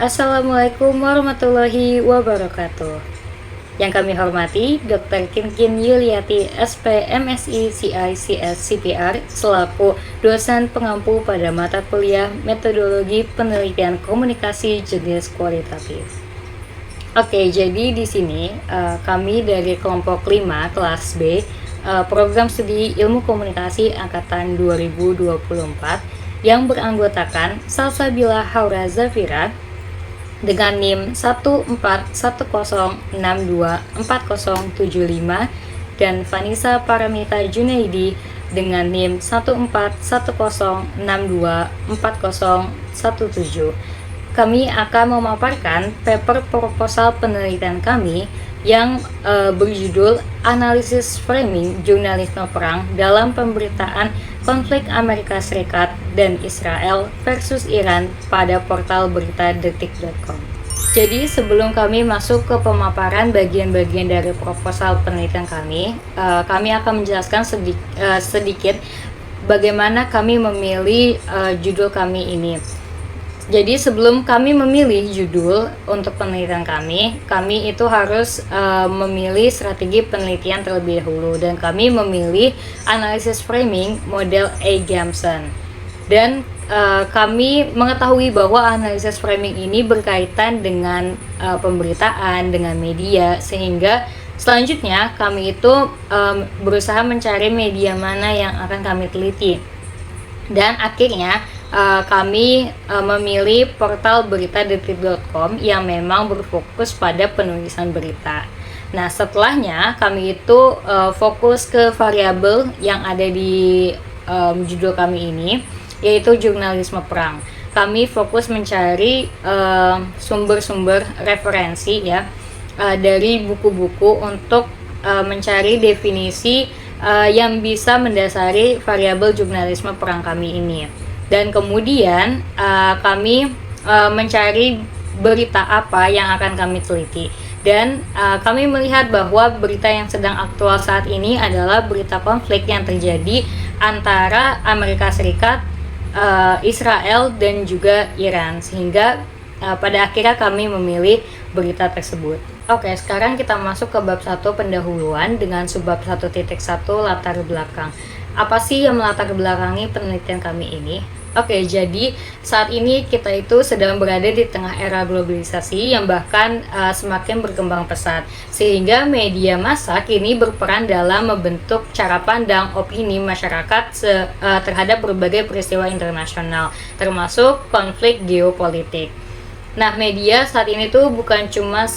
Assalamualaikum warahmatullahi wabarakatuh. Yang kami hormati Dr. Kinkin Yuliati SP MSI CI CS CPR selaku dosen pengampu pada mata kuliah Metodologi Penelitian Komunikasi Jenis Kualitatif. Oke, jadi di sini kami dari kelompok 5 kelas B program studi Ilmu Komunikasi angkatan 2024 yang beranggotakan Salsabila Haura Zafira dengan NIM 14106240075 dan Vanessa Paramita Junaidi dengan NIM 14106240017. Kami akan memaparkan paper proposal penelitian kami yang berjudul Analisis Framing Jurnalisme Perang dalam Pemberitaan Konflik Amerika Serikat dan Israel versus Iran pada portal berita detik.com. Jadi sebelum kami masuk ke pemaparan bagian-bagian dari proposal penelitian kami akan menjelaskan sedikit bagaimana kami memilih judul kami ini. Jadi sebelum kami memilih judul untuk penelitian kami itu harus memilih strategi penelitian terlebih dahulu, dan kami memilih analisis framing model A-Gamson. Dan kami mengetahui bahwa analisis framing ini berkaitan dengan pemberitaan, dengan media, sehingga selanjutnya kami itu berusaha mencari media mana yang akan kami teliti. Dan akhirnya kami memilih portal berita detik.com yang memang berfokus pada penulisan berita. Nah, setelahnya kami itu fokus ke variabel yang ada di judul kami ini, yaitu jurnalisme perang. Kami fokus mencari sumber-sumber referensi ya dari buku-buku untuk mencari definisi yang bisa mendasari variabel jurnalisme perang kami ini. Dan kemudian kami mencari berita apa yang akan kami teliti. Dan kami melihat bahwa berita yang sedang aktual saat ini adalah berita konflik yang terjadi antara Amerika Serikat, Israel, dan juga Iran. Sehingga pada akhirnya kami memilih berita tersebut. Oke, sekarang kita masuk ke bab 1 pendahuluan dengan subbab 1.1 latar belakang. Apa sih yang melatar belakangi penelitian kami ini? Oke, jadi saat ini kita itu sedang berada di tengah era globalisasi yang bahkan semakin berkembang pesat, sehingga media massa kini berperan dalam membentuk cara pandang opini masyarakat terhadap berbagai peristiwa internasional, termasuk konflik geopolitik. Nah, media saat ini tuh bukan cuma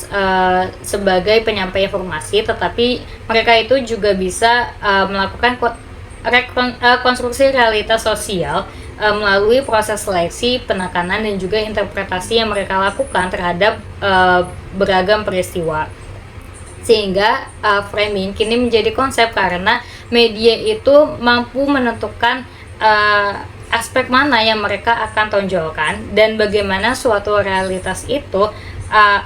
sebagai penyampai informasi, tetapi mereka itu juga bisa melakukan konstruksi realitas sosial melalui proses seleksi, penekanan, dan juga interpretasi yang mereka lakukan terhadap beragam peristiwa. Sehingga framing kini menjadi konsep karena media itu mampu menentukan aspek mana yang mereka akan tonjolkan dan bagaimana suatu realitas itu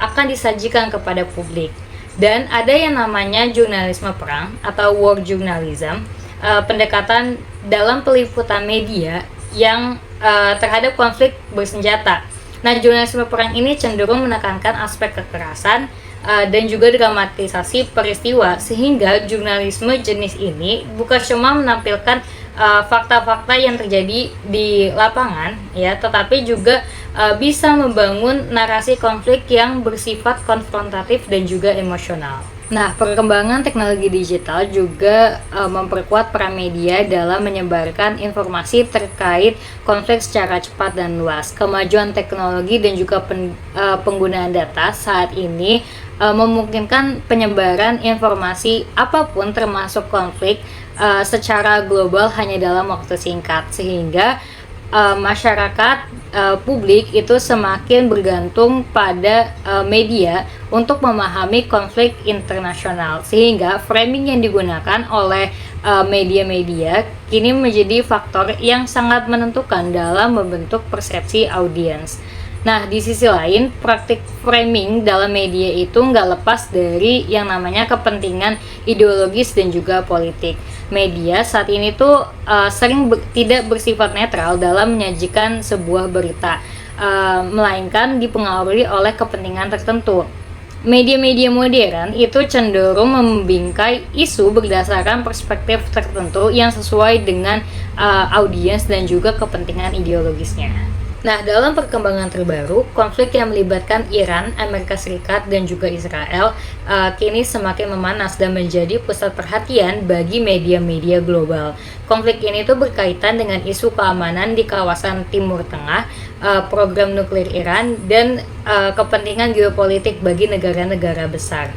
akan disajikan kepada publik. Dan ada yang namanya jurnalisme perang atau war journalism, pendekatan dalam peliputan media yang terhadap konflik bersenjata. Nah, jurnalisme perang ini cenderung menekankan aspek kekerasan dan juga dramatisasi peristiwa, sehingga jurnalisme jenis ini bukan cuma menampilkan fakta-fakta yang terjadi di lapangan ya, tetapi juga bisa membangun narasi konflik yang bersifat konfrontatif dan juga emosional. Nah, perkembangan teknologi digital juga memperkuat peran media dalam menyebarkan informasi terkait konflik secara cepat dan luas. Kemajuan teknologi dan juga penggunaan data saat ini memungkinkan penyebaran informasi apapun termasuk konflik secara global hanya dalam waktu singkat, sehingga masyarakat publik itu semakin bergantung pada media untuk memahami konflik internasional, sehingga framing yang digunakan oleh media-media kini menjadi faktor yang sangat menentukan dalam membentuk persepsi audiens. Nah, di sisi lain, praktik framing dalam media itu nggak lepas dari yang namanya kepentingan ideologis dan juga politik. Media saat ini tuh sering tidak bersifat netral dalam menyajikan sebuah berita. melainkan dipengaruhi oleh kepentingan tertentu. Media-media modern itu cenderung membingkai isu berdasarkan perspektif tertentu yang sesuai dengan audiens dan juga kepentingan ideologisnya. Nah, dalam perkembangan terbaru, konflik yang melibatkan Iran, Amerika Serikat, dan juga Israel kini semakin memanas dan menjadi pusat perhatian bagi media-media global. Konflik ini tuh berkaitan dengan isu keamanan di kawasan Timur Tengah, program nuklir Iran, dan kepentingan geopolitik bagi negara-negara besar.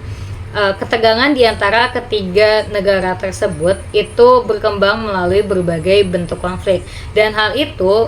Ketegangan di antara ketiga negara tersebut itu berkembang melalui berbagai bentuk konflik, dan hal itu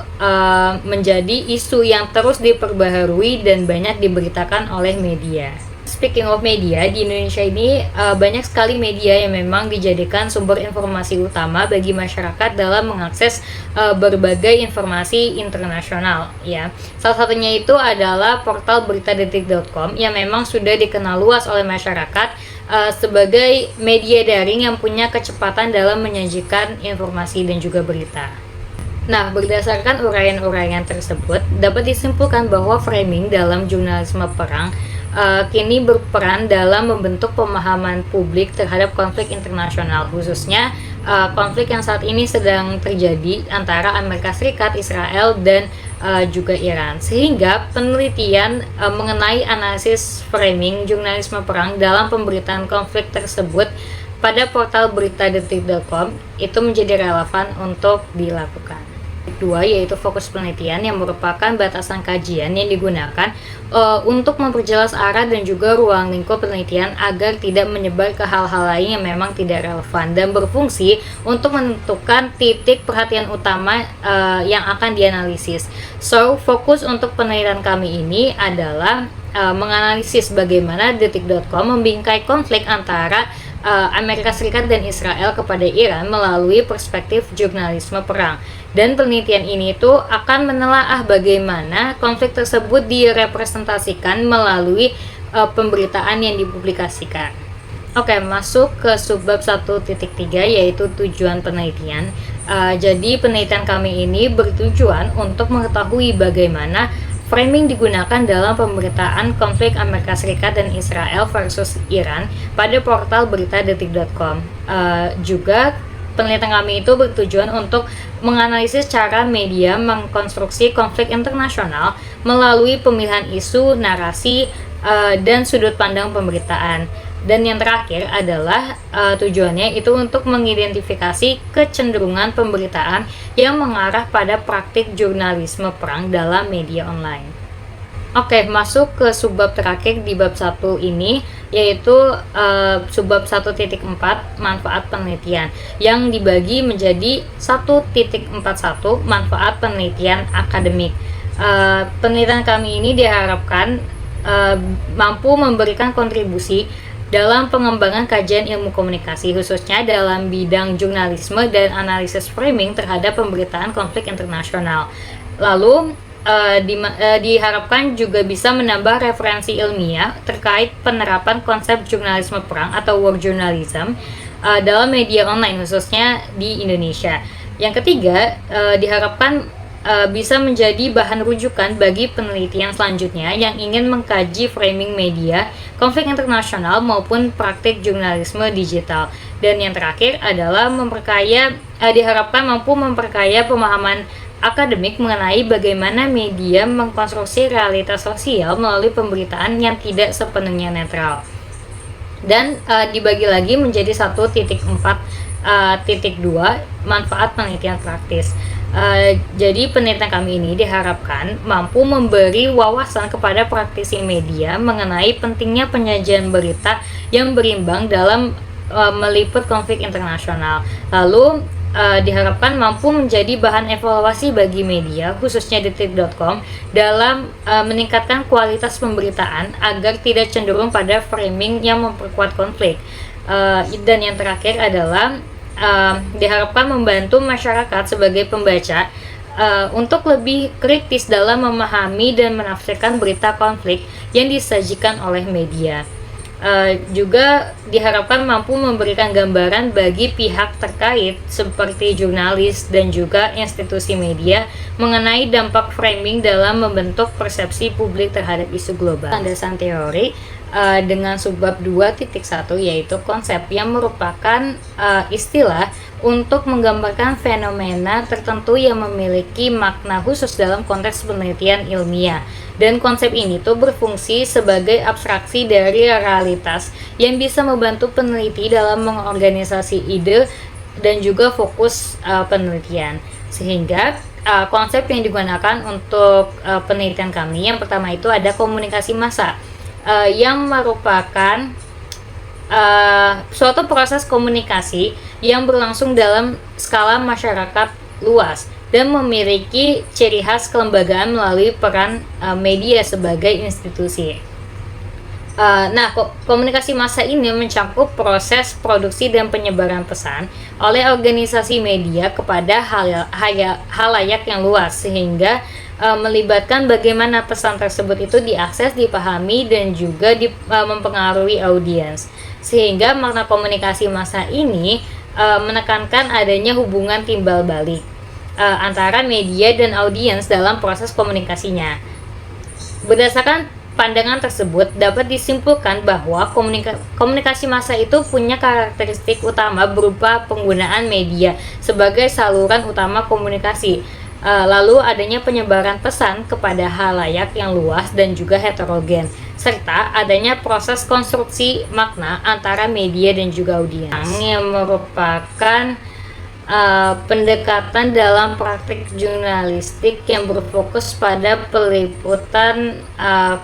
menjadi isu yang terus diperbaharui dan banyak diberitakan oleh media. Speaking of media, di Indonesia ini banyak sekali media yang memang dijadikan sumber informasi utama bagi masyarakat dalam mengakses berbagai informasi internasional, ya. Salah satunya itu adalah portal beritadetik.com yang memang sudah dikenal luas oleh masyarakat sebagai media daring yang punya kecepatan dalam menyajikan informasi dan juga berita. Nah, berdasarkan uraian-uraian tersebut, dapat disimpulkan bahwa framing dalam jurnalisme perang kini berperan dalam membentuk pemahaman publik terhadap konflik internasional, khususnya konflik yang saat ini sedang terjadi antara Amerika Serikat, Israel, dan juga Iran. Sehingga penelitian mengenai analisis framing jurnalisme perang dalam pemberitaan konflik tersebut pada portal beritadetik.com itu menjadi relevan untuk dilakukan. Kedua, yaitu fokus penelitian yang merupakan batasan kajian yang digunakan untuk memperjelas arah dan juga ruang lingkup penelitian agar tidak menyebar ke hal-hal lain yang memang tidak relevan, dan berfungsi untuk menentukan titik perhatian utama yang akan dianalisis. So, fokus untuk penelitian kami ini adalah menganalisis bagaimana detik.com membingkai konflik antara Amerika Serikat dan Israel kepada Iran melalui perspektif jurnalisme perang. Dan penelitian ini tuh akan menelaah bagaimana konflik tersebut direpresentasikan melalui pemberitaan yang dipublikasikan. Oke, masuk ke subbab 1.3 yaitu tujuan penelitian. Jadi penelitian kami ini bertujuan untuk mengetahui bagaimana framing digunakan dalam pemberitaan konflik Amerika Serikat dan Israel versus Iran pada portal beritadetik.com. Juga penelitian kami itu bertujuan untuk menganalisis cara media mengkonstruksi konflik internasional melalui pemilihan isu, narasi, dan sudut pandang pemberitaan. Dan yang terakhir adalah tujuannya itu untuk mengidentifikasi kecenderungan pemberitaan yang mengarah pada praktik jurnalisme perang dalam media online. Oke, masuk ke subbab terakhir di bab 1 ini, yaitu subbab 1.4 manfaat penelitian, yang dibagi menjadi 1.41 manfaat penelitian akademik. Penelitian kami ini diharapkan mampu memberikan kontribusi dalam pengembangan kajian ilmu komunikasi, khususnya dalam bidang jurnalisme dan analisis framing terhadap pemberitaan konflik internasional. Lalu diharapkan juga bisa menambah referensi ilmiah terkait penerapan konsep jurnalisme perang atau war journalism dalam media online, khususnya di Indonesia. Yang ketiga, diharapkan bisa menjadi bahan rujukan bagi penelitian selanjutnya yang ingin mengkaji framing media, konflik internasional maupun praktik jurnalisme digital. Dan yang terakhir adalah diharapkan mampu memperkaya pemahaman akademik mengenai bagaimana media mengkonstruksi realitas sosial melalui pemberitaan yang tidak sepenuhnya netral. Dan dibagi lagi menjadi 1.4.2 manfaat penelitian praktis. Jadi penelitian kami ini diharapkan mampu memberi wawasan kepada praktisi media mengenai pentingnya penyajian berita yang berimbang dalam meliput konflik internasional. Lalu diharapkan mampu menjadi bahan evaluasi bagi media, khususnya detik.com, dalam meningkatkan kualitas pemberitaan agar tidak cenderung pada framing yang memperkuat konflik. Dan yang terakhir adalah diharapkan membantu masyarakat sebagai pembaca untuk lebih kritis dalam memahami dan menafsirkan berita konflik yang disajikan oleh media. juga diharapkan mampu memberikan gambaran bagi pihak terkait seperti jurnalis dan juga institusi media mengenai dampak framing dalam membentuk persepsi publik terhadap isu global. Landasan teori dengan subbab 2.1 yaitu konsep yang merupakan istilah untuk menggambarkan fenomena tertentu yang memiliki makna khusus dalam konteks penelitian ilmiah. Dan konsep ini tuh berfungsi sebagai abstraksi dari realitas yang bisa membantu peneliti dalam mengorganisasi ide dan juga fokus penelitian. Sehingga konsep yang digunakan untuk penelitian kami yang pertama itu ada komunikasi massa, yang merupakan suatu proses komunikasi yang berlangsung dalam skala masyarakat luas dan memiliki ciri khas kelembagaan melalui peran media sebagai institusi. Komunikasi massa ini mencakup proses produksi dan penyebaran pesan oleh organisasi media kepada halayak yang luas, sehingga melibatkan bagaimana pesan tersebut itu diakses, dipahami, dan juga mempengaruhi audiens. Sehingga makna komunikasi massa ini menekankan adanya hubungan timbal balik antara media dan audiens dalam proses komunikasinya. Berdasarkan pandangan tersebut, dapat disimpulkan bahwa komunikasi massa itu punya karakteristik utama berupa penggunaan media sebagai saluran utama komunikasi, lalu adanya penyebaran pesan kepada halayak yang luas dan juga heterogen, serta adanya proses konstruksi makna antara media dan juga audiens, yang merupakan pendekatan dalam praktik jurnalistik yang berfokus pada peliputan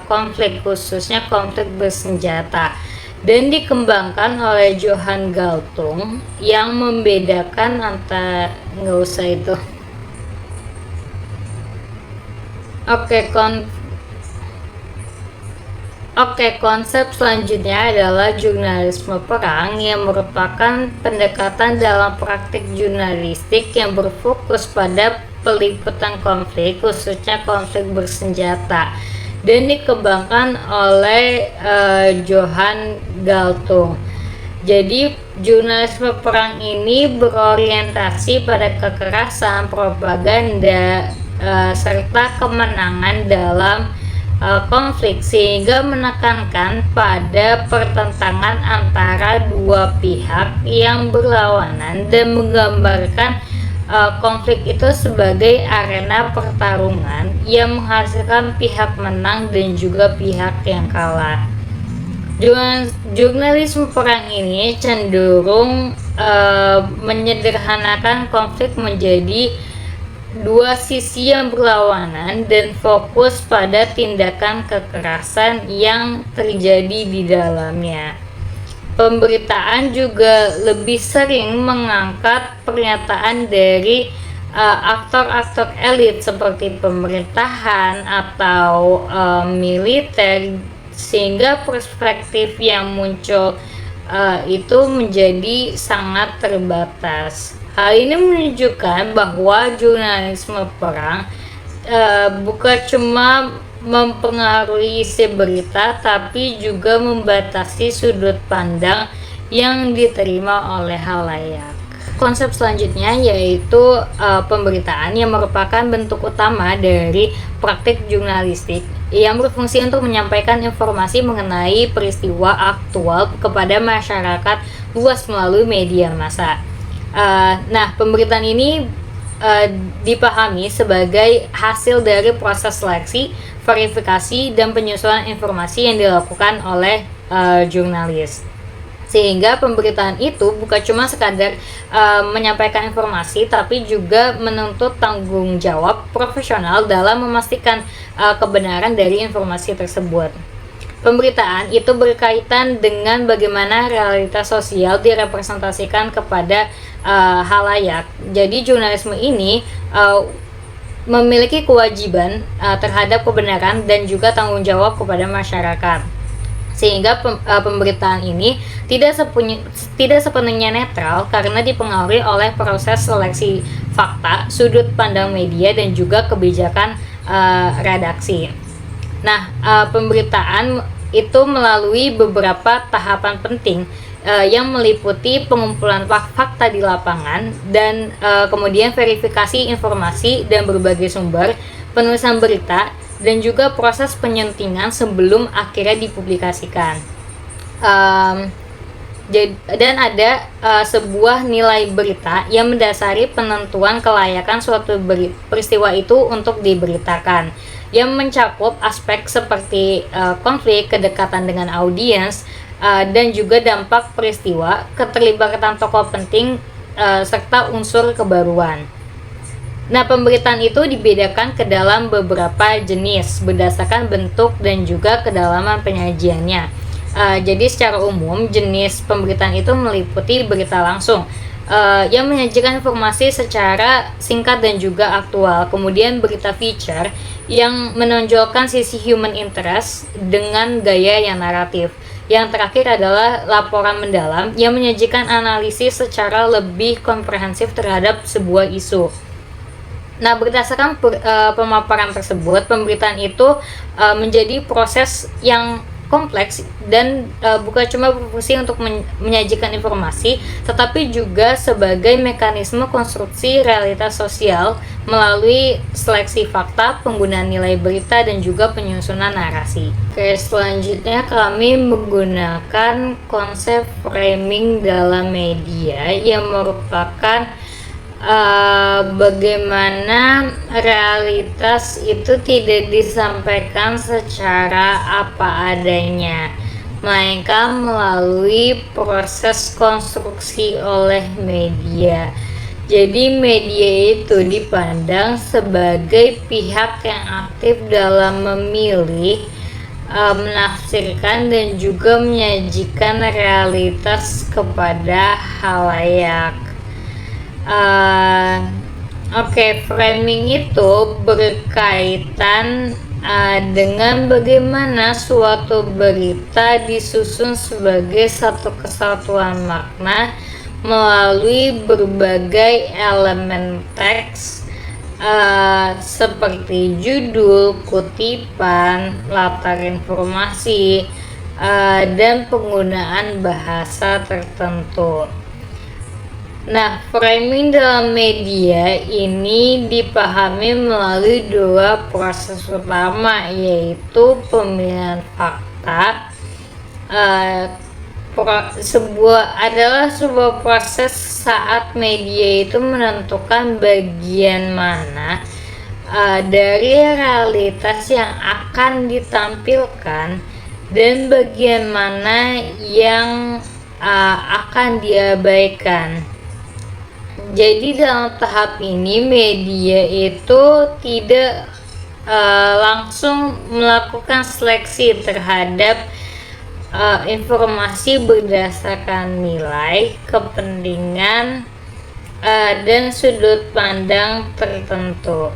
konflik, khususnya konflik bersenjata, dan dikembangkan oleh Johan Galtung yang membedakan antara konsep selanjutnya adalah jurnalisme perang, yang merupakan pendekatan dalam praktik jurnalistik yang berfokus pada peliputan konflik, khususnya konflik bersenjata, dan dikembangkan oleh Johan Galtung. Jadi jurnalisme perang ini berorientasi pada kekerasan, propaganda, serta kemenangan dalam konflik, sehingga menekankan pada pertentangan antara dua pihak yang berlawanan dan menggambarkan konflik itu sebagai arena pertarungan yang menghasilkan pihak menang dan juga pihak yang kalah. Jurnalisme perang ini cenderung menyederhanakan konflik menjadi dua sisi yang berlawanan dan fokus pada tindakan kekerasan yang terjadi di dalamnya. Pemberitaan juga lebih sering mengangkat pernyataan dari aktor-aktor elit seperti pemerintahan atau militer, sehingga perspektif yang muncul itu menjadi sangat terbatas. Hal ini menunjukkan bahwa jurnalisme perang bukan cuma mempengaruhi isi berita, tapi juga membatasi sudut pandang yang diterima oleh halayak. Konsep selanjutnya yaitu pemberitaan, yang merupakan bentuk utama dari praktik jurnalistik yang berfungsi untuk menyampaikan informasi mengenai peristiwa aktual kepada masyarakat luas melalui media massa. Pemberitaan ini dipahami sebagai hasil dari proses seleksi, verifikasi, dan penyusunan informasi yang dilakukan oleh jurnalis. Sehingga pemberitaan itu bukan cuma sekadar menyampaikan informasi, tapi juga menuntut tanggung jawab profesional dalam memastikan kebenaran dari informasi tersebut. Pemberitaan itu berkaitan dengan bagaimana realitas sosial direpresentasikan kepada halayak. Jadi jurnalisme ini memiliki kewajiban terhadap kebenaran dan juga tanggung jawab kepada masyarakat. Sehingga pemberitaan ini tidak sepenuhnya netral karena dipengaruhi oleh proses seleksi fakta, sudut pandang media, dan juga kebijakan redaksi. Pemberitaan itu melalui beberapa tahapan penting yang meliputi pengumpulan fakta di lapangan dan kemudian verifikasi informasi dan berbagai sumber, penulisan berita, dan juga proses penyentingan sebelum akhirnya dipublikasikan. Dan ada sebuah nilai berita yang mendasari penentuan kelayakan suatu peristiwa itu untuk diberitakan, yang mencakup aspek seperti konflik, kedekatan dengan audiens, dan juga dampak peristiwa, keterlibatan tokoh penting, serta unsur kebaruan. Nah, pemberitaan itu dibedakan ke dalam beberapa jenis berdasarkan bentuk dan juga kedalaman penyajiannya. Jadi secara umum jenis pemberitaan itu meliputi berita langsung yang menyajikan informasi secara singkat dan juga aktual, kemudian berita feature yang menonjolkan sisi human interest dengan gaya yang naratif. Yang terakhir adalah laporan mendalam yang menyajikan analisis secara lebih komprehensif terhadap sebuah isu. Nah, berdasarkan pemaparan tersebut, pemberitaan itu menjadi proses yang kompleks dan bukan cuma berfungsi untuk menyajikan informasi, tetapi juga sebagai mekanisme konstruksi realitas sosial melalui seleksi fakta, penggunaan nilai berita, dan juga penyusunan narasi. Oke, selanjutnya kami menggunakan konsep framing dalam media yang merupakan bagaimana realitas itu tidak disampaikan secara apa adanya, melainkan melalui proses konstruksi oleh media. Jadi media itu dipandang sebagai pihak yang aktif dalam memilih, menafsirkan, dan juga menyajikan realitas kepada khalayak. Framing itu berkaitan dengan bagaimana suatu berita disusun sebagai satu kesatuan makna melalui berbagai elemen teks seperti judul, kutipan, latar informasi, dan penggunaan bahasa tertentu. Nah, framing dalam media ini dipahami melalui dua proses utama, yaitu pemilihan fakta. Sebuah proses saat media itu menentukan bagian mana dari realitas yang akan ditampilkan dan bagian mana yang akan diabaikan. Jadi dalam tahap ini media itu tidak langsung melakukan seleksi terhadap informasi berdasarkan nilai, kepentingan, dan sudut pandang tertentu.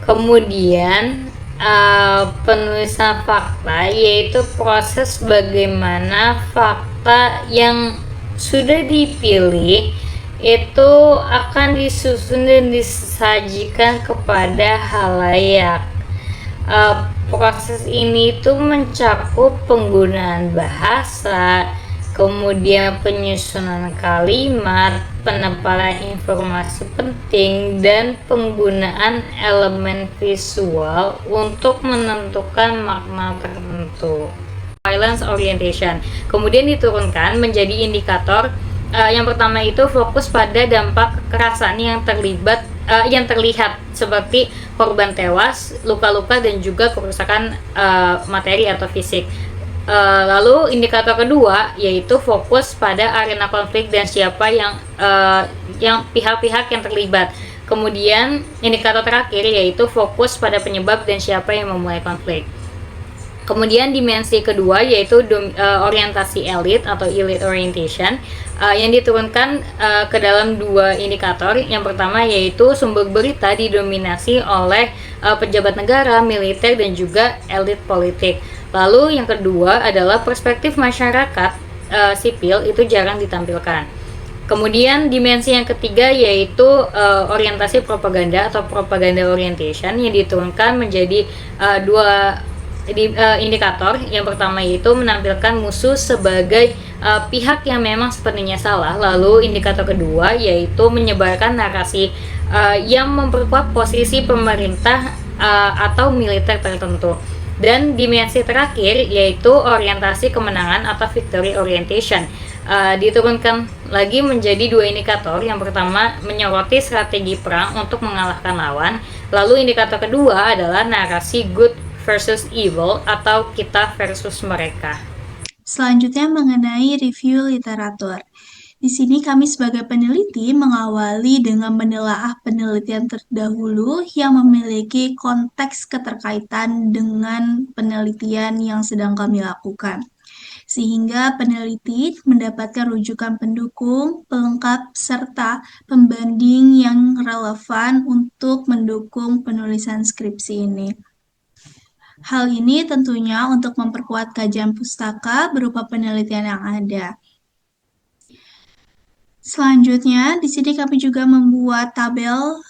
Kemudian penulisan fakta, yaitu proses bagaimana fakta yang sudah dipilih itu akan disusun dan disajikan kepada khalayak. Proses ini itu mencakup penggunaan bahasa, kemudian penyusunan kalimat, penempalan informasi penting, dan penggunaan elemen visual untuk menentukan makna tertentu. Violence orientation kemudian diturunkan menjadi indikator. Yang pertama itu fokus pada dampak kekerasan yang terlihat seperti korban tewas, luka-luka, dan juga kerusakan materi atau fisik. Lalu indikator kedua yaitu fokus pada arena konflik dan siapa yang pihak-pihak yang terlibat. Kemudian indikator terakhir yaitu fokus pada penyebab dan siapa yang memulai konflik. Kemudian dimensi kedua yaitu orientasi elit atau elite orientation yang diturunkan ke dalam dua indikator. Yang pertama yaitu sumber berita didominasi oleh pejabat negara, militer, dan juga elit politik. Lalu yang kedua adalah perspektif masyarakat sipil itu jarang ditampilkan. Kemudian dimensi yang ketiga yaitu orientasi propaganda atau propaganda orientation yang diturunkan menjadi dua indikator. Yang pertama yaitu menampilkan musuh sebagai pihak yang memang sepertinya salah. Lalu indikator kedua yaitu menyebarkan narasi yang memperkuat posisi pemerintah atau militer tertentu. Dan dimensi terakhir yaitu orientasi kemenangan atau victory orientation. Diturunkan lagi menjadi dua indikator. Yang pertama menyoroti strategi perang untuk mengalahkan lawan. Lalu indikator kedua adalah narasi good versus evil atau kita versus mereka. Selanjutnya mengenai review literatur. Di sini kami sebagai peneliti mengawali dengan menelaah penelitian terdahulu yang memiliki konteks keterkaitan dengan penelitian yang sedang kami lakukan. Sehingga peneliti mendapatkan rujukan pendukung, pelengkap, serta pembanding yang relevan untuk mendukung penulisan skripsi ini. Hal ini tentunya untuk memperkuat kajian pustaka berupa penelitian yang ada. Selanjutnya, di sini kami juga membuat tabel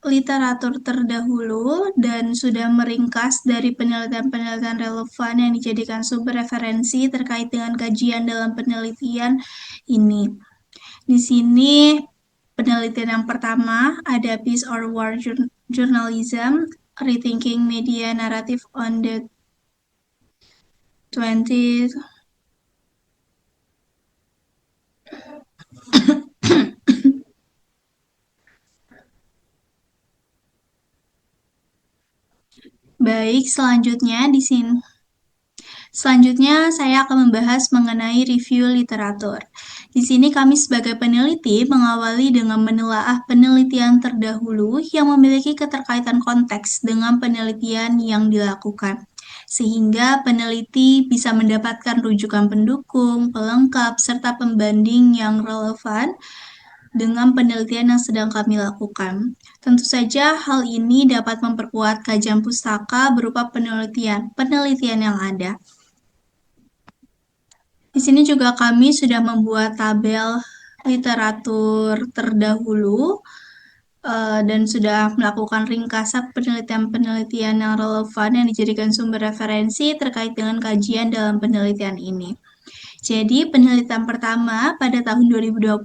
literatur terdahulu dan sudah meringkas dari penelitian-penelitian relevan yang dijadikan sumber referensi terkait dengan kajian dalam penelitian ini. Di sini penelitian yang pertama ada Peace or War Journalism, Rethinking Media Narrative on the 20th Baik, selanjutnya saya akan membahas mengenai review literatur. Di sini kami sebagai peneliti mengawali dengan menelaah penelitian terdahulu yang memiliki keterkaitan konteks dengan penelitian yang dilakukan. Sehingga peneliti bisa mendapatkan rujukan pendukung, pelengkap, serta pembanding yang relevan dengan penelitian yang sedang kami lakukan. Tentu saja hal ini dapat memperkuat kajian pustaka berupa penelitian yang ada. Di sini juga kami sudah membuat tabel literatur terdahulu dan sudah melakukan ringkasan penelitian-penelitian yang relevan yang dijadikan sumber referensi terkait dengan kajian dalam penelitian ini. Jadi penelitian pertama pada tahun 2025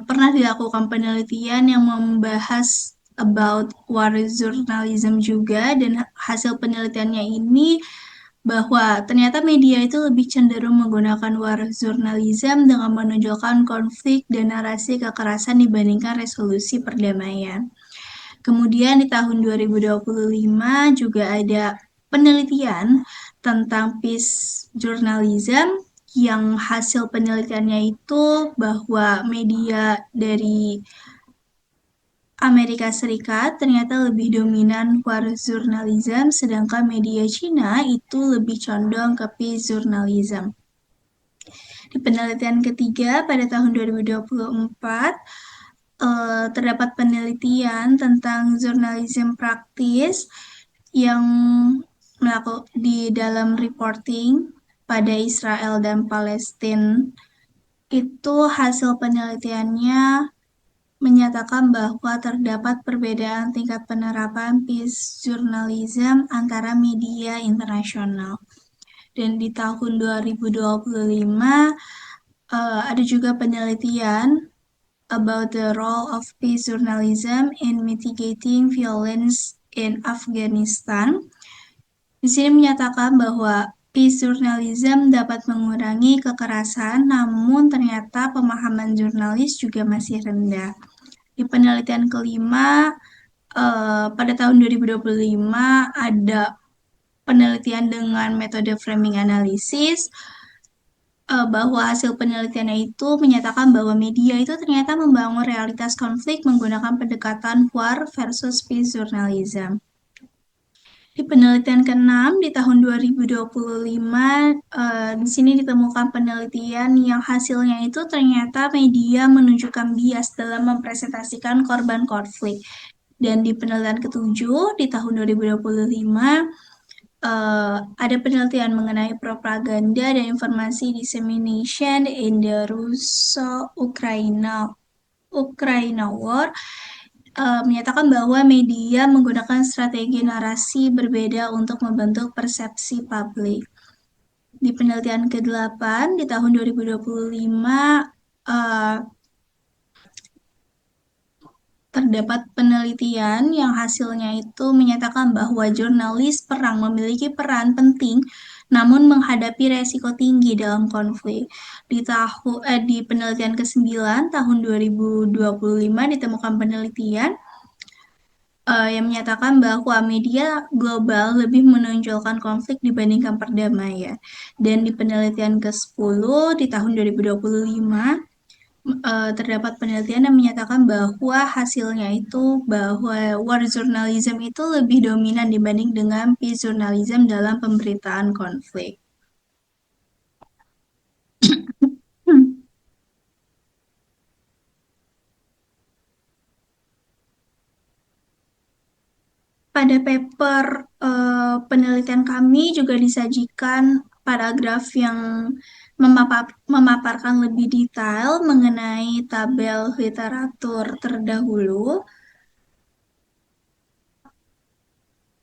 pernah dilakukan penelitian yang membahas about war journalism juga, dan hasil penelitiannya ini bahwa ternyata media itu lebih cenderung menggunakan war journalism dengan menonjolkan konflik dan narasi kekerasan dibandingkan resolusi perdamaian. Kemudian di tahun 2025 juga ada penelitian tentang peace journalism yang hasil penelitiannya itu bahwa media dari Amerika Serikat ternyata lebih dominan war journalism, sedangkan media Cina itu lebih condong ke peace journalism. Di penelitian ketiga pada tahun 2024, terdapat penelitian tentang journalism practice yang di dalam reporting pada Israel dan Palestina. Itu hasil penelitiannya menyatakan bahwa terdapat perbedaan tingkat penerapan peace journalism antara media internasional. Dan di tahun 2025 ada juga penelitian about the role of peace journalism in mitigating violence in Afghanistan. Di sini menyatakan bahwa peace journalism dapat mengurangi kekerasan, namun ternyata pemahaman jurnalis juga masih rendah. Di penelitian kelima, pada tahun 2025 ada penelitian dengan metode framing analysis, bahwa hasil penelitiannya itu menyatakan bahwa media itu ternyata membangun realitas konflik menggunakan pendekatan war versus peace journalism. Di penelitian ke-6 di tahun 2025, di sini ditemukan penelitian yang hasilnya itu ternyata media menunjukkan bias dalam mempresentasikan korban konflik. Dan di penelitian ke-7 di tahun 2025, ada penelitian mengenai propaganda dan informasi dissemination in the Russo-Ukraina War. menyatakan bahwa media menggunakan strategi narasi berbeda untuk membentuk persepsi publik. Di penelitian ke-8 di tahun 2025, eh, terdapat penelitian yang hasilnya itu menyatakan bahwa jurnalis perang memiliki peran penting namun menghadapi resiko tinggi dalam konflik. Di penelitian ke-9 tahun 2025 ditemukan penelitian yang menyatakan bahwa media global lebih menonjolkan konflik dibandingkan perdamaian. Dan di penelitian ke-10 di tahun 2025 terdapat penelitian yang menyatakan bahwa hasilnya itu bahwa war journalism itu lebih dominan dibanding dengan peace journalism dalam pemberitaan konflik. Hmm. Pada paper penelitian kami juga disajikan paragraf yang memaparkan lebih detail mengenai tabel literatur terdahulu.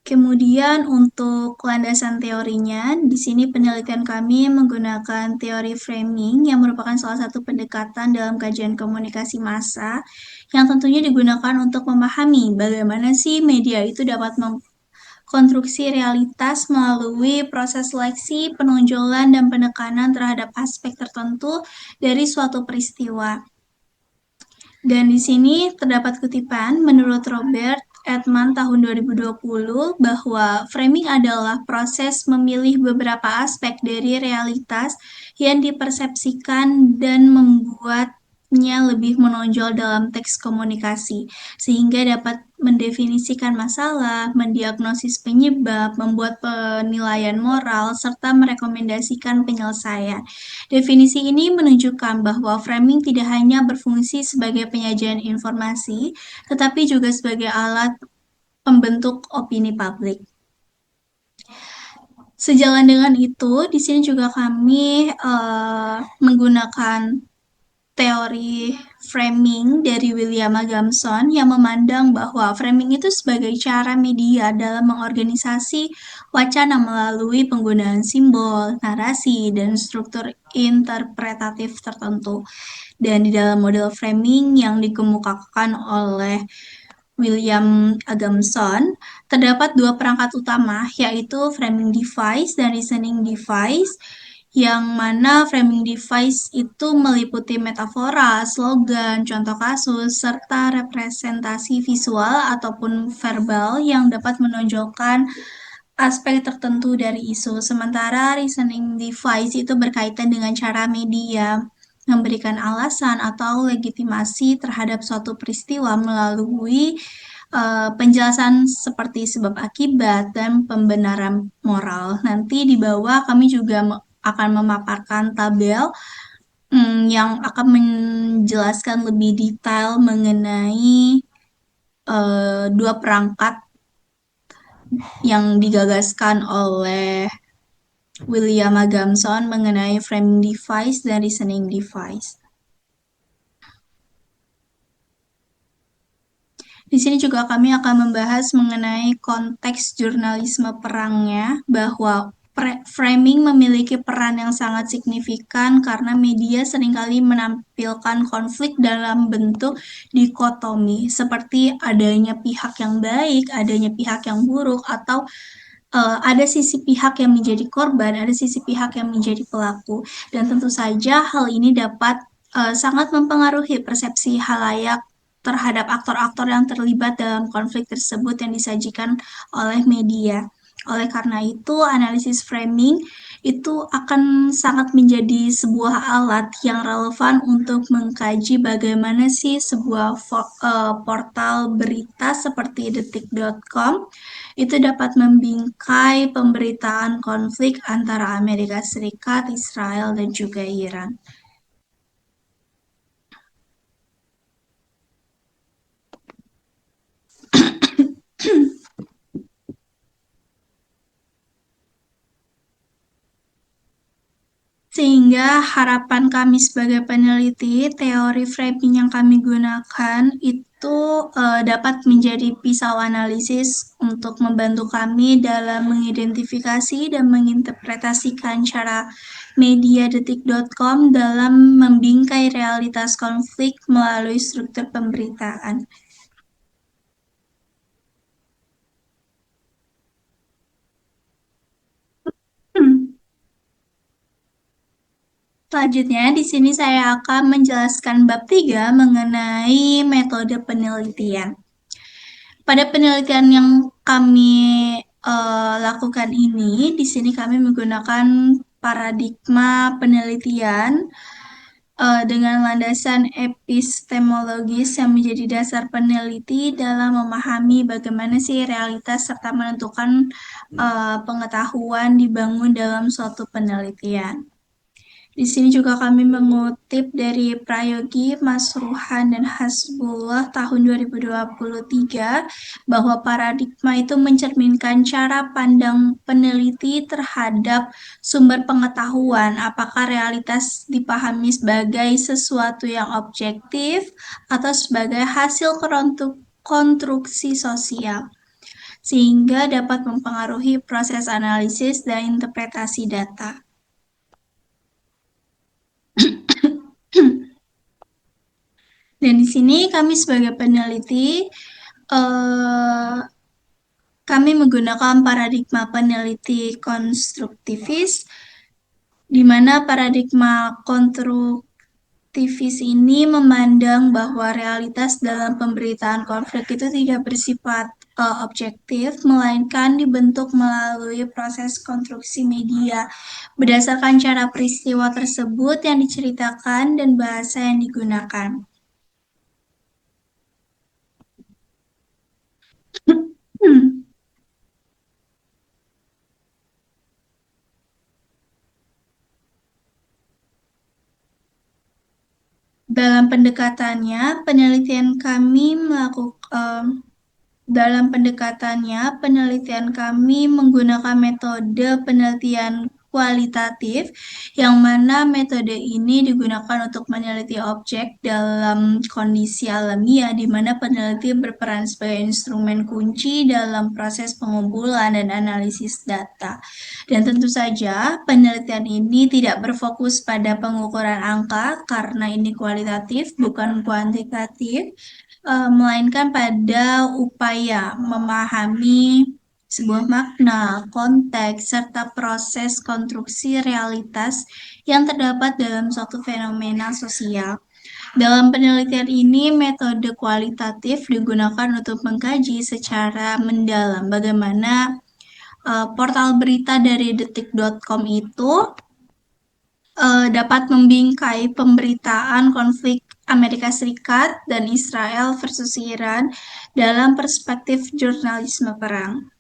Kemudian untuk landasan teorinya, di sini penelitian kami menggunakan teori framing yang merupakan salah satu pendekatan dalam kajian komunikasi massa yang tentunya digunakan untuk memahami bagaimana sih media itu dapat mengkonstruksi realitas melalui proses seleksi, penonjolan, dan penekanan terhadap aspek tertentu dari suatu peristiwa. Dan di sini terdapat kutipan menurut Robert Edman tahun 2020 bahwa framing adalah proses memilih beberapa aspek dari realitas yang dipersepsikan dan membuatnya lebih menonjol dalam teks komunikasi, sehingga dapat mendefinisikan masalah, mendiagnosis penyebab, membuat penilaian moral, serta merekomendasikan penyelesaian. Definisi ini menunjukkan bahwa framing tidak hanya berfungsi sebagai penyajian informasi, tetapi juga sebagai alat pembentuk opini publik. Sejalan dengan itu, di sini juga kami menggunakan teori framing dari William Agamson yang memandang bahwa framing itu sebagai cara media dalam mengorganisasi wacana melalui penggunaan simbol, narasi, dan struktur interpretatif tertentu. Dan di dalam model framing yang dikemukakan oleh William Agamson, terdapat dua perangkat utama, yaitu framing device dan reasoning device, yang mana framing device itu meliputi metafora, slogan, contoh kasus, serta representasi visual ataupun verbal yang dapat menonjolkan aspek tertentu dari isu. Sementara reasoning device itu berkaitan dengan cara media memberikan alasan atau legitimasi terhadap suatu peristiwa melalui penjelasan seperti sebab akibat dan pembenaran moral. Nanti di bawah kami juga akan memaparkan tabel yang akan menjelaskan lebih detail mengenai dua perangkat yang digagaskan oleh William Agamson mengenai framing device dan reasoning device. Di sini juga kami akan membahas mengenai konteks jurnalisme perangnya, bahwa framing memiliki peran yang sangat signifikan karena media seringkali menampilkan konflik dalam bentuk dikotomi, seperti adanya pihak yang baik, adanya pihak yang buruk, atau ada sisi pihak yang menjadi korban, ada sisi pihak yang menjadi pelaku. Dan tentu saja hal ini dapat sangat mempengaruhi persepsi halayak terhadap aktor-aktor yang terlibat dalam konflik tersebut yang disajikan oleh media. Oleh karena itu, analisis framing itu akan sangat menjadi sebuah alat yang relevan untuk mengkaji bagaimana sih sebuah portal berita seperti detik.com itu dapat membingkai pemberitaan konflik antara Amerika Serikat, Israel, dan juga Iran. Sehingga harapan kami sebagai peneliti, teori framing yang kami gunakan itu dapat menjadi pisau analisis untuk membantu kami dalam mengidentifikasi dan menginterpretasikan cara media detik.com dalam membingkai realitas konflik melalui struktur pemberitaan. Selanjutnya, di sini saya akan menjelaskan bab 3 mengenai metode penelitian. Pada penelitian yang kami lakukan ini, di sini kami menggunakan paradigma penelitian dengan landasan epistemologis yang menjadi dasar peneliti dalam memahami bagaimana sih realitas serta menentukan pengetahuan dibangun dalam suatu penelitian. Di sini juga kami mengutip dari Prayogi, Mas Ruhan, dan Hasbullah tahun 2023 bahwa paradigma itu mencerminkan cara pandang peneliti terhadap sumber pengetahuan, apakah realitas dipahami sebagai sesuatu yang objektif atau sebagai hasil konstruksi sosial, sehingga dapat mempengaruhi proses analisis dan interpretasi data. Dan di sini kami sebagai peneliti, kami menggunakan paradigma peneliti konstruktivis, di mana paradigma konstruktivis ini memandang bahwa realitas dalam pemberitaan konflik itu tidak bersifat objektif, melainkan dibentuk melalui proses konstruksi media berdasarkan cara peristiwa tersebut yang diceritakan dan bahasa yang digunakan. Dalam pendekatannya, penelitian kami menggunakan metode penelitian kualitatif, yang mana metode ini digunakan untuk meneliti objek dalam kondisi alamiah, di mana peneliti berperan sebagai instrumen kunci dalam proses pengumpulan dan analisis data. Dan tentu saja, penelitian ini tidak berfokus pada pengukuran angka, karena ini kualitatif, bukan kuantitatif, melainkan pada upaya memahami sebuah makna, konteks, serta proses konstruksi realitas yang terdapat dalam suatu fenomena sosial. Dalam penelitian ini, metode kualitatif digunakan untuk mengkaji secara mendalam bagaimana portal berita dari detik.com itu dapat membingkai pemberitaan konflik Amerika Serikat dan Israel versus Iran dalam perspektif jurnalisme perang.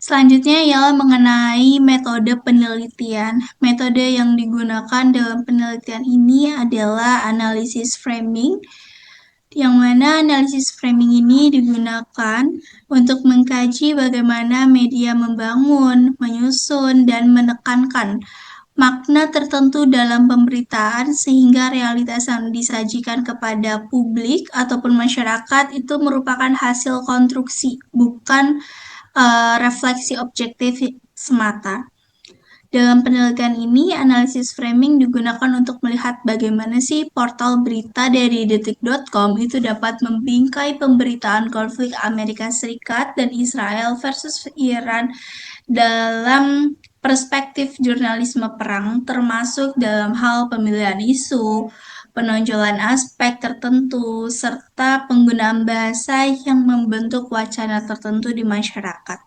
Selanjutnya ialah mengenai metode penelitian. Metode yang digunakan dalam penelitian ini adalah analisis framing, yang mana analisis framing ini digunakan untuk mengkaji bagaimana media membangun, menyusun, dan menekankan makna tertentu dalam pemberitaan sehingga realitas yang disajikan kepada publik ataupun masyarakat itu merupakan hasil konstruksi, bukan refleksi objektif semata. Dalam penelitian ini, analisis framing digunakan untuk melihat bagaimana sih portal berita dari detik.com itu dapat membingkai pemberitaan konflik Amerika Serikat dan Israel versus Iran dalam perspektif jurnalisme perang, termasuk dalam hal pemilihan isu, penonjolan aspek tertentu, serta penggunaan bahasa yang membentuk wacana tertentu di masyarakat.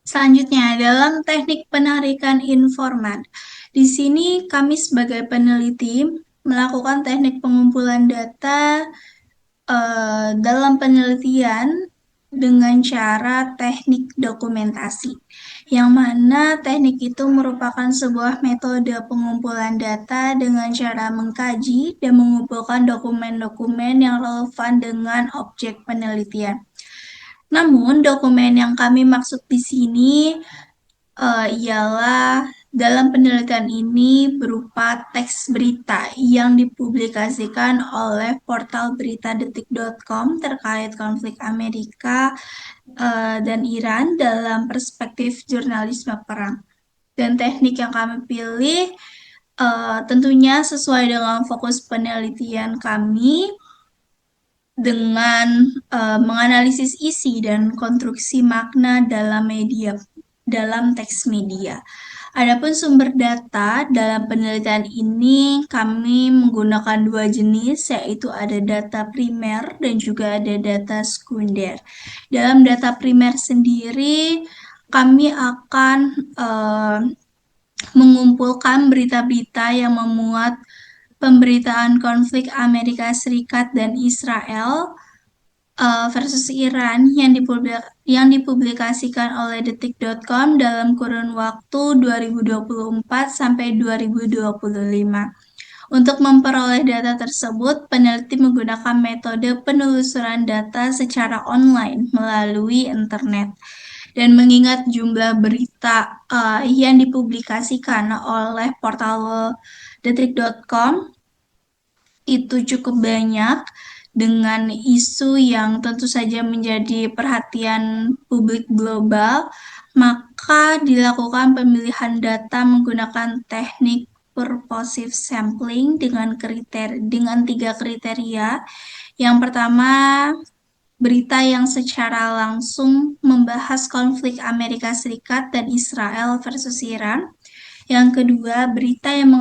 Selanjutnya, dalam teknik penarikan informan. Di sini kami sebagai peneliti melakukan teknik pengumpulan data dalam penelitian dengan cara teknik dokumentasi, yang mana teknik itu merupakan sebuah metode pengumpulan data dengan cara mengkaji dan mengumpulkan dokumen-dokumen yang relevan dengan objek penelitian. Namun, dokumen yang kami maksud di sini ialah dalam penelitian ini berupa teks berita yang dipublikasikan oleh portal beritadetik.com terkait konflik Amerika dan Iran dalam perspektif jurnalisme perang. Dan teknik yang kami pilih tentunya sesuai dengan fokus penelitian kami dengan menganalisis isi dan konstruksi makna dalam teks media. Adapun sumber data dalam penelitian ini kami menggunakan dua jenis, yaitu ada data primer dan juga ada data sekunder. Dalam data primer sendiri kami akan mengumpulkan berita-berita yang memuat pemberitaan konflik Amerika Serikat dan Israel versus Iran yang dipublikasikan oleh detik.com dalam kurun waktu 2024 sampai 2025. Untuk memperoleh data tersebut, peneliti menggunakan metode penelusuran data secara online melalui internet. Dan mengingat jumlah berita yang dipublikasikan oleh portal detik.com itu cukup banyak dengan isu yang tentu saja menjadi perhatian publik global, maka dilakukan pemilihan data menggunakan teknik purposive sampling dengan 3 kriteria. Yang pertama, berita yang secara langsung membahas konflik Amerika Serikat dan Israel versus Iran. Yang kedua, berita yang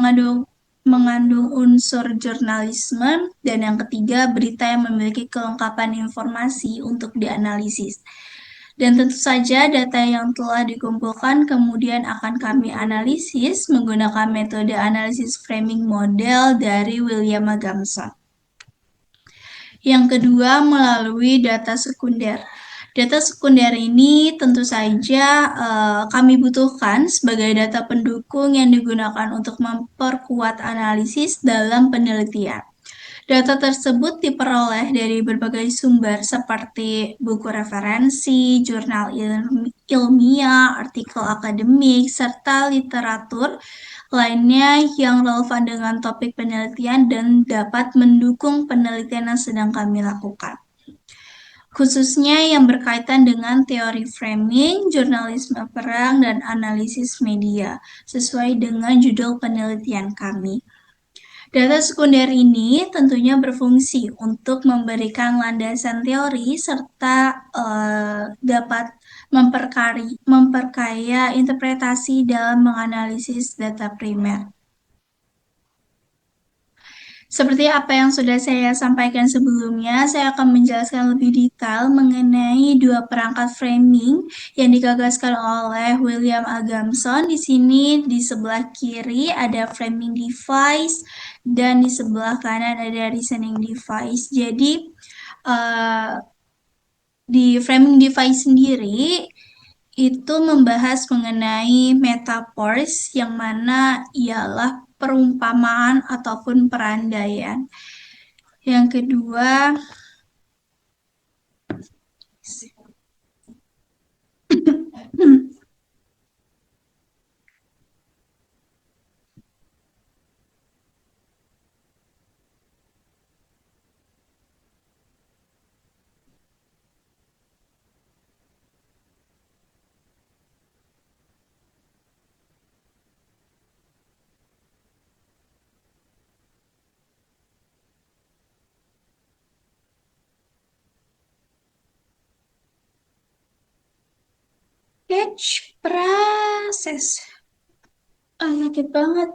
mengandung unsur jurnalisme, dan yang ketiga, berita yang memiliki kelengkapan informasi untuk dianalisis. Dan tentu saja data yang telah dikumpulkan kemudian akan kami analisis menggunakan metode analisis framing model dari William Agamson. Yang kedua, melalui data sekunder. Data sekunder ini tentu saja kami butuhkan sebagai data pendukung yang digunakan untuk memperkuat analisis dalam penelitian. Data tersebut diperoleh dari berbagai sumber seperti buku referensi, jurnal ilmiah, artikel akademik, serta literatur lainnya yang relevan dengan topik penelitian dan dapat mendukung penelitian yang sedang kami lakukan. Khususnya yang berkaitan dengan teori framing, jurnalisme perang, dan analisis media, sesuai dengan judul penelitian kami. Data sekunder ini tentunya berfungsi untuk memberikan landasan teori serta dapat memperkaya interpretasi dalam menganalisis data primer. Seperti apa yang sudah saya sampaikan sebelumnya, saya akan menjelaskan lebih detail mengenai dua perangkat framing yang digagaskan oleh William Agamson. Di sini di sebelah kiri ada framing device dan di sebelah kanan ada reasoning device. Jadi di framing device sendiri itu membahas mengenai metaphors yang mana ialah perumpamaan ataupun perandaian. Yang kedua, catch proses. Sakit banget.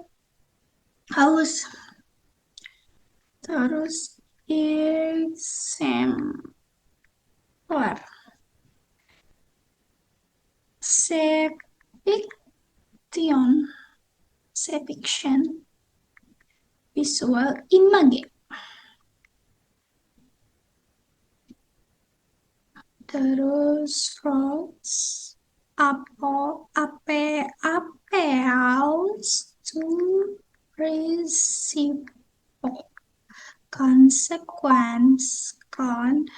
Haus. Terus exemplar. Sepiction. Visual image. Terus frogs, apples to reciprocal consequence, consequences.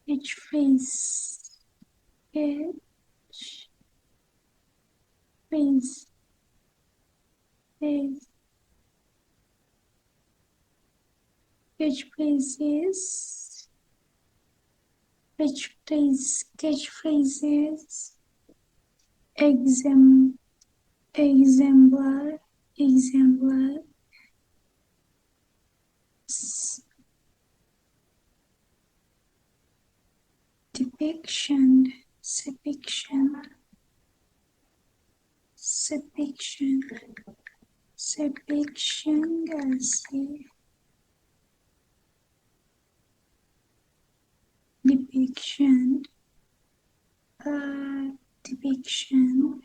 Each phrase, each phrase, phrase, each phrases, catchphrases, exam, exemplar, exemplar, depiction, depiction, depiction, depiction, depiction, depiction,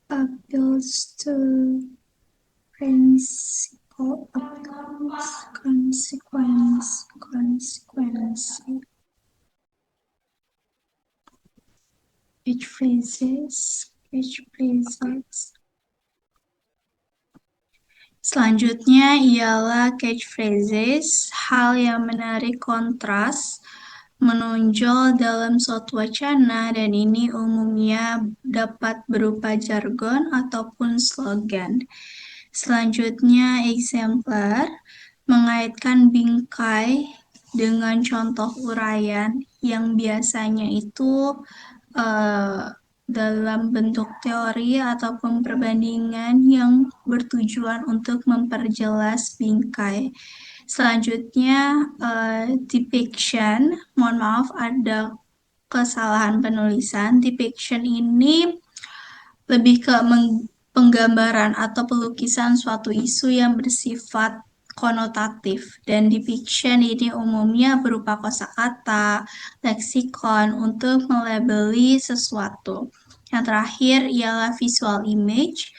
appeals to principle, consequence, catchphrases. Selanjutnya ialah catchphrases, hal yang menarik kontras, menonjol dalam suatu wacana, dan ini umumnya dapat berupa jargon ataupun slogan. Selanjutnya, exemplar, mengaitkan bingkai dengan contoh uraian yang biasanya itu dalam bentuk teori ataupun perbandingan yang bertujuan untuk memperjelas bingkai. Selanjutnya, depiction, mohon maaf ada kesalahan penulisan. Depiction ini lebih ke penggambaran atau pelukisan suatu isu yang bersifat konotatif, dan depiction ini umumnya berupa kosakata, leksikon untuk melabeli sesuatu. Yang terakhir ialah visual image.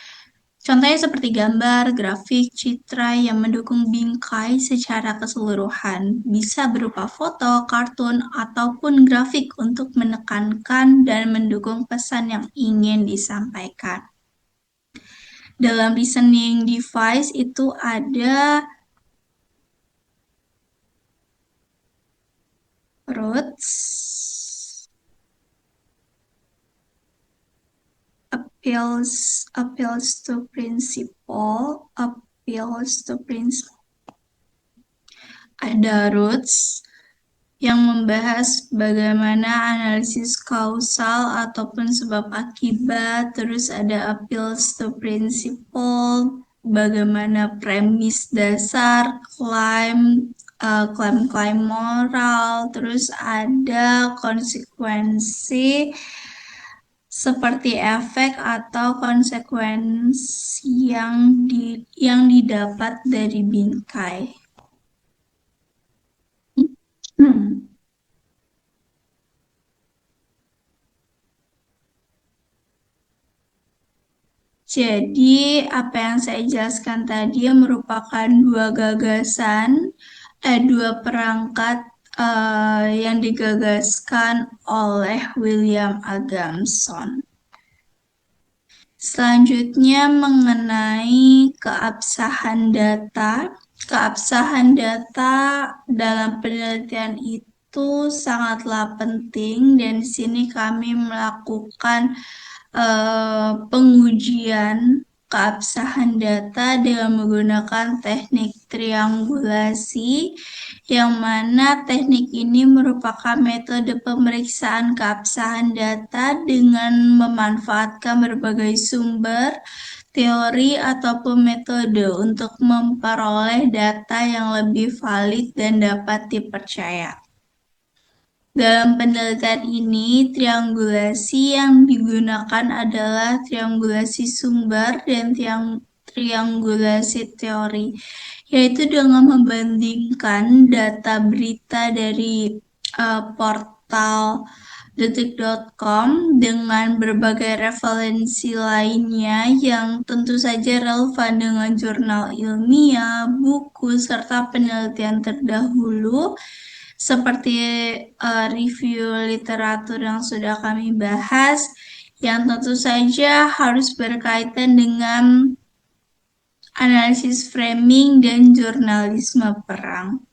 Contohnya seperti gambar, grafik, citra yang mendukung bingkai secara keseluruhan. Bisa berupa foto, kartun, ataupun grafik untuk menekankan dan mendukung pesan yang ingin disampaikan. Dalam listening device itu ada roots, appeals to principle, ada roots yang membahas bagaimana analisis kausal ataupun sebab akibat, terus ada appeals to principle, bagaimana premis dasar, klaim moral, terus ada konsekuensi seperti efek atau konsekuensi yang didapat dari bingkai. Jadi, apa yang saya jelaskan tadi merupakan dua gagasan, dua perangkat yang digagaskan oleh William Adamson. Selanjutnya mengenai keabsahan data. Keabsahan data dalam penelitian itu sangatlah penting dan di sini kami melakukan pengujian keabsahan data dengan menggunakan teknik triangulasi, yang mana teknik ini merupakan metode pemeriksaan keabsahan data dengan memanfaatkan berbagai sumber, teori, ataupun metode untuk memperoleh data yang lebih valid dan dapat dipercaya. Dalam penelitian ini, triangulasi yang digunakan adalah triangulasi sumber dan triangulasi teori, yaitu dengan membandingkan data berita dari portal detik.com dengan berbagai referensi lainnya yang tentu saja relevan dengan jurnal ilmiah, buku, serta penelitian terdahulu seperti review literatur yang sudah kami bahas, yang tentu saja harus berkaitan dengan analisis framing dan jurnalisme perang.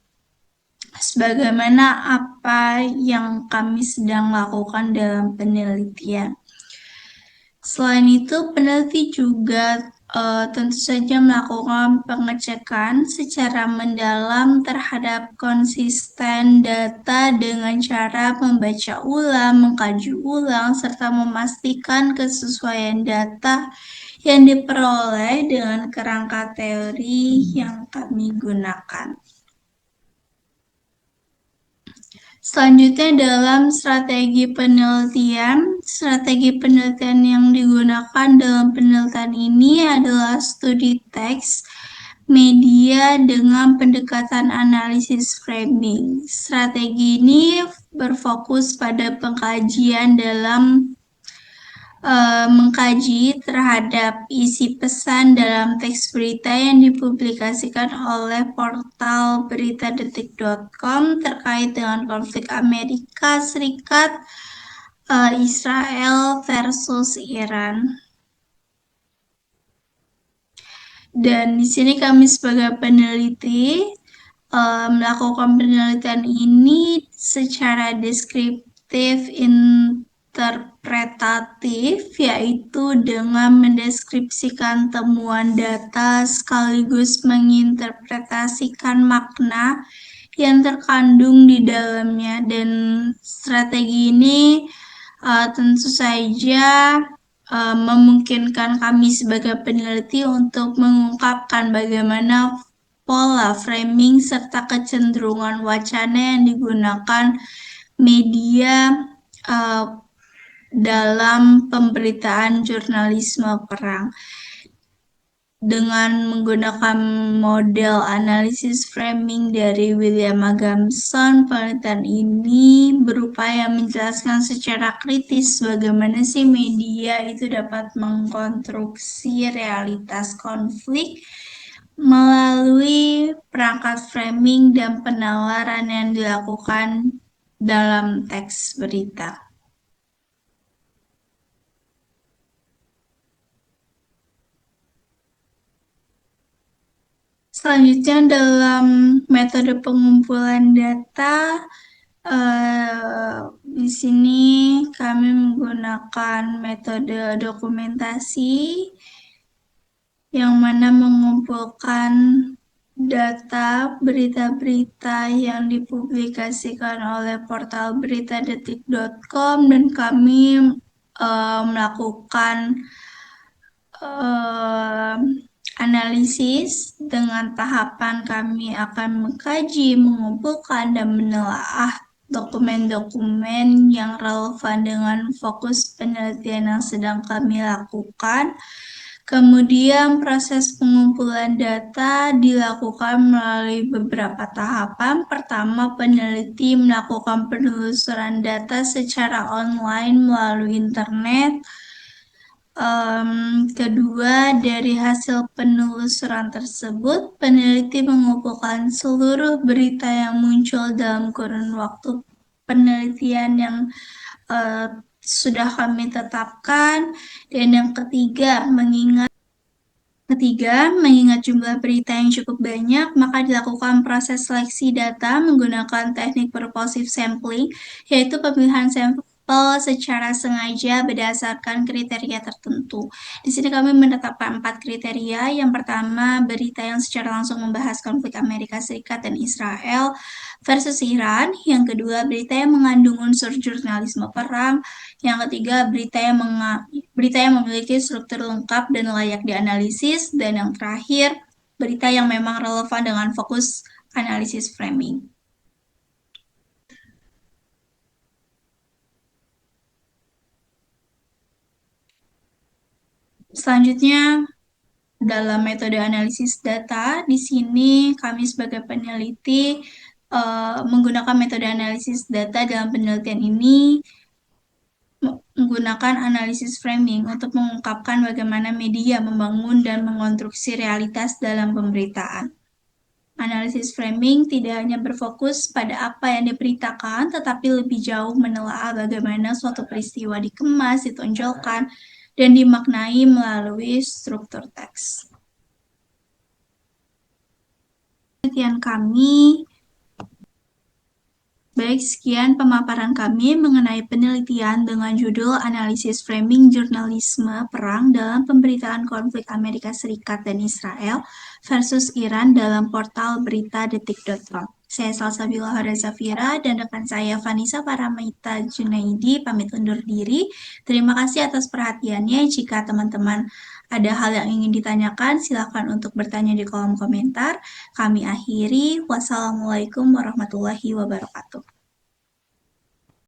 Sebagaimana apa yang kami sedang lakukan dalam penelitian. Selain itu, peneliti juga tentu saja melakukan pengecekan secara mendalam terhadap konsisten data dengan cara membaca ulang, mengkaji ulang, serta memastikan kesesuaian data yang diperoleh dengan kerangka teori yang kami gunakan. Selanjutnya dalam strategi penelitian yang digunakan dalam penelitian ini adalah studi teks media dengan pendekatan analisis framing. Strategi ini berfokus pada pengkajian dalam mengkaji terhadap isi pesan dalam teks berita yang dipublikasikan oleh portal berita detik.com terkait dengan konflik Amerika Serikat Israel versus Iran. Dan di sini kami sebagai peneliti melakukan penelitian ini secara deskriptif interpretatif, yaitu dengan mendeskripsikan temuan data sekaligus menginterpretasikan makna yang terkandung di dalamnya. Dan strategi ini tentu saja memungkinkan kami sebagai peneliti untuk mengungkapkan bagaimana pola framing serta kecenderungan wacana yang digunakan media dalam pemberitaan jurnalisme perang. Dengan menggunakan model analisis framing dari William Adamson, penelitian ini berupaya menjelaskan secara kritis bagaimana sih media itu dapat mengkonstruksi realitas konflik melalui perangkat framing dan penawaran yang dilakukan dalam teks berita. Selanjutnya dalam metode pengumpulan data, di sini kami menggunakan metode dokumentasi yang mana mengumpulkan data berita-berita yang dipublikasikan oleh portal berita detik.com dan kami melakukan analisis. Dengan tahapan kami akan mengkaji, mengumpulkan, dan menelaah dokumen-dokumen yang relevan dengan fokus penelitian yang sedang kami lakukan. Kemudian proses pengumpulan data dilakukan melalui beberapa tahapan. Pertama, peneliti melakukan penelusuran data secara online melalui internet. Kedua, dari hasil penelusuran tersebut, peneliti mengumpulkan seluruh berita yang muncul dalam kurun waktu penelitian yang eh, sudah kami tetapkan. Dan yang ketiga, mengingat jumlah berita yang cukup banyak, maka dilakukan proses seleksi data menggunakan teknik purposive sampling, yaitu pemilihan sampel secara sengaja berdasarkan kriteria tertentu. Di sini kami menetapkan 4 kriteria. Yang pertama, berita yang secara langsung membahas konflik Amerika Serikat dan Israel versus Iran. Yang kedua, berita yang mengandung unsur jurnalisme perang. Yang ketiga, berita yang memiliki struktur lengkap dan layak dianalisis. Dan yang terakhir, berita yang memang relevan dengan fokus analisis framing. Selanjutnya, dalam metode analisis data, di sini kami sebagai peneliti menggunakan metode analisis data dalam penelitian ini menggunakan analisis framing untuk mengungkapkan bagaimana media membangun dan mengonstruksi realitas dalam pemberitaan. Analisis framing tidak hanya berfokus pada apa yang diberitakan, tetapi lebih jauh menelaah bagaimana suatu peristiwa dikemas, ditonjolkan, dan dimaknai melalui struktur teks. Penelitian kami Baik, sekian pemaparan kami mengenai penelitian dengan judul Analisis Framing Jurnalisme Perang dalam Pemberitaan Konflik Amerika Serikat dan Israel versus Iran dalam portal beritadetik.com. Saya Salsabila Hoda Zafira dan rekan saya Vanessa Paramaita Junaidi pamit undur diri. Terima kasih atas perhatiannya. Jika teman-teman ada hal yang ingin ditanyakan, silakan untuk bertanya di kolom komentar. Kami akhiri. Wassalamualaikum warahmatullahi wabarakatuh.